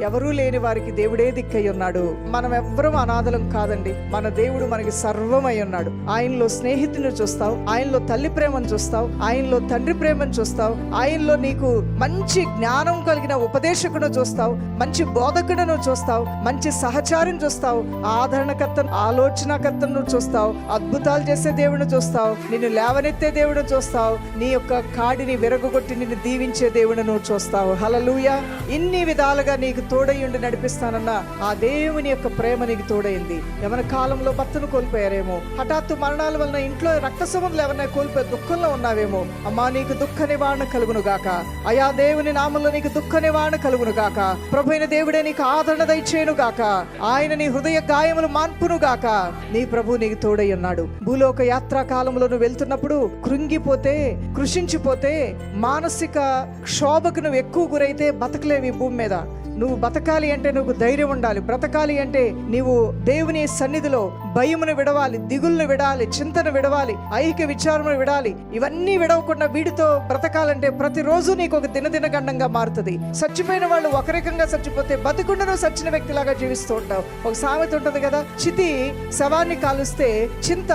ఎవరూ లేని వారికి దేవుడే దిక్కై ఉన్నాడు. మనం ఎవ్వరం అనాథలం కాదండి. మన దేవుడు మనకి సర్వమై ఉన్నాడు. ఆయనలో స్నేహితుని చూస్తావు, ఆయనలో తల్లి ప్రేమను చూస్తావు, ఆయనలో తండ్రి ప్రేమను చూస్తావు, ఆయనలో నీకు మంచి జ్ఞానం కలిగిన ఉపదేశకును చూస్తావు, మంచి బోధకుడును చూస్తావు, మంచి సహచారిని చూస్తావు, ఆదరణకర్తను, ఆలోచనకర్తను చూస్తావు, అద్భుతాలు చేసే దేవుడిని చూస్తావు, నిన్ను లేవనెత్తే దేవుడిని చూస్తావు, నీ యొక్క కాడిని విరగొట్టి నిన్ను దీవించే దేవుడిని చూస్తావు. హల్లెలూయా. ఇన్ని విధాలుగా నీకు తోడయ్యుండి నడిపిస్తానన్న ఆ దేవుని యొక్క ప్రేమ నీకు తోడైంది. యవన కాలంలో భర్తను కోల్పోయారేమో, హఠాత్తు మరణాల వలన ఇంట్లో రక్త సంబంధాలు ఎవరైనా కోల్పోయి దుఃఖంలో ఉన్నావేమో, అమ్మా నీకు దుఃఖ నివారణ కలుగును గాక. అయా దేవుని నామంలో నీకు దుఃఖ నివారణ కలుగును గాక. ప్రభు అయిన దేవుడే నీకు ఆదరణ దయచేయును గాక. ఆయన నీ హృదయ గాయములు మాన్పును గాక. నీ ప్రభు నీకు తోడై ఉన్నాడు. భూలోక యాత్రా కాలంలో నువ్వు వెళ్తున్నప్పుడు కృంగిపోతే, కృషించిపోతే, మానసిక క్షోభకు నువ్వు ఎక్కువ గురైతే బతకలేవి భూమి మీద. నువ్వు బతకాలి అంటే నువ్వు ధైర్యం ఉండాలి. బ్రతకాలి అంటే నీవు దేవుని సన్నిధిలో భయమును విడవాలి, దిగులను విడాలి, చింతను విడవాలి, ఐహిక విచారమును విడాలి. ఇవన్నీ విడవకుండా వీడితో బ్రతకాలంటే ప్రతిరోజు నీకు ఒక దినదిన గండంగా మారుతుంది. చచ్చిపోయిన వాళ్ళు ఒక రకంగా చచ్చిపోతే బతికుండా నువ్వు చచ్చిన వ్యక్తిలాగా జీవిస్తూ ఉంటావు. ఒక సామెత ఉంటుంది కదా, చితి శవాన్ని కాలుస్తే చింత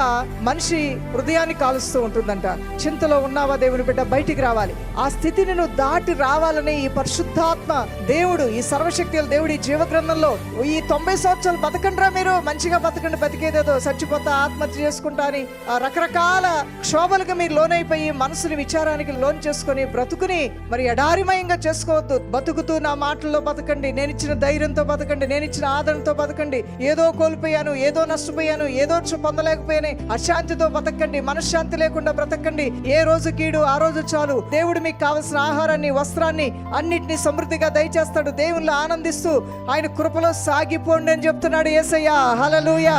మనిషి హృదయాన్ని కాలుస్తూ ఉంటుందంట. చింతలో ఉన్నావా దేవుని బిడ్డ, బయటికి రావాలి. ఆ స్థితిని నువ్వు దాటి రావాలని ఈ పరిశుద్ధాత్మ దేవుడు, ఈ సర్వశక్తి దేవుడు ఈ జీవగ్రంథంలో ఈ 90 సంవత్సరాలు బతకండ్రా, మీరు మంచిగా బతకండి, బతికేదేదో చచ్చిపోతా ఆత్మహత్య చేసుకుంటా అని రకరకాల క్షోభలకు మీరు లోనైపోయి మనసుని విచారానికి లోన్ చేసుకొని బ్రతుకుని మరి ఎడారిమయంగా చేసుకోవద్దు. బతుకుతూ నా మాటల్లో బతకండి, నేనిచ్చిన ధైర్యంతో బతకండి, నేనిచ్చిన ఆదరణతో బతకండి. ఏదో కోల్పోయాను, ఏదో నష్టపోయాను, ఏదో పొందలేకపోయాను, అశాంతితో బతకండి, మనశ్శాంతి లేకుండా బ్రతకండి. ఏ రోజు కీడు ఆ రోజు చాలు. దేవుడు మీకు కావలసిన ఆహారాన్ని, వస్త్రాన్ని అన్నిటినీ సమృద్ధిగా దయచేస్తాడు. దేవుళ్ళు ఆనందిస్తూ ఆయన కృపలో సాగిపోండి అని చెప్తున్నాడు యేసయ్య. హల్లెలూయా.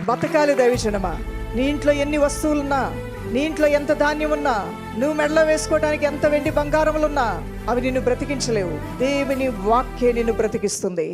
బతకాలి దైవజనమా. నీ ఇంట్లో ఎన్ని వస్తువులున్నా, నీ ఇంట్లో ఎంత ధాన్యం ఉన్నా, నువ్వు మెడలో వేసుకోవడానికి ఎంత వెండి బంగారములున్నా అవి నిన్ను బ్రతికించలేవు. దేవుని వాక్యే నిన్ను బ్రతికిస్తుంది.